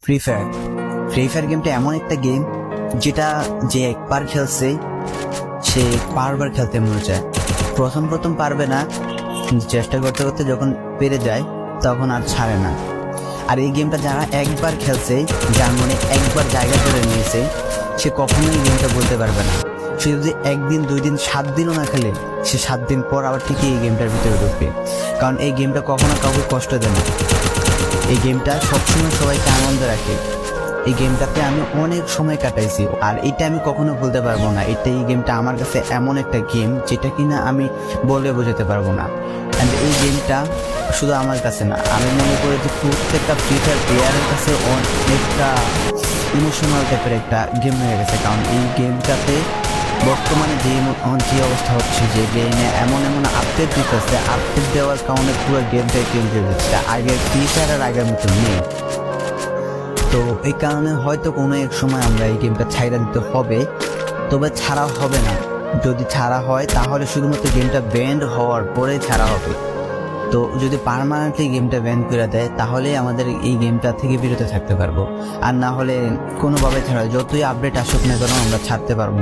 Free fire গেমটা এমন একটা গেম যেটা যে একবার খেলছে সে বারবার খেলতে মনে চায়। প্রথম পারবে না, কিন্তু চেষ্টা করতে করতে যখন পেরে যায় তখন আর ছাড়ে না। আর এই গেমটা যারা একবার খেলছে, যার মনে একবার জায়গা করে নিয়েছে, সে কখনোই এই গেমটা বলতে পারবে না। সে যদি 1 দিন 2 দিন 7 দিনও না খেলে, সে 7 দিন পর আবার ঠিকই এই গেমটার ভিতরে ঢুকবে। কারণ এই গেমটা কখনো কাউকে কষ্ট দেয় না। এই গেমটা সবসময় সবাইকে আনন্দ রাখে। এই গেমটাতে আমি অনেক সময় কাটাইছি, আর এটা আমি কখনো ভুলতে পারবো না। এই গেমটা আমার কাছে এমন একটা গেম যেটা কিনা আমি বলে বোঝাতে পারবো না। অ্যান্ড এই গেমটা শুধু আমার কাছে না, আমি মনে করি যে প্রত্যেকটা ফ্রি ফায়ার প্লেয়ারের কাছে অনেকটা ইমোশনাল টাইপের একটা গেম হয়ে গেছে। কারণ এই গেমটাতে বর্তমানে যে অবস্থা হচ্ছে, যে গেমে এমন আপডেট দিতেছে, আপডেট দেওয়ার কারণে পুরো গেমটাই চেঞ্জ হয়ে যাচ্ছে। আগের ফ্রি ফায়ার আর আগের মতো নেই। তো এই কারণে হয়তো কোনো এক সময় আমরা এই গেমটা ছাইড়া দিতে হবে, তবে ছাড়া হবে না। যদি ছাড়া হয় তাহলে শুধুমাত্র গেমটা ব্যান্ড হওয়ার পরে ছাড়া হবে। তো যদি পার্মানেন্টলি গেমটা ব্যান করে দেয় তাহলে আমাদের এই গেমটা থেকে বিরত থাকতে পারবো, আর না হলে কোনোভাবে ছাড়া যতই আপডেট আসুক না কেন আমরা ছাড়তে পারবো।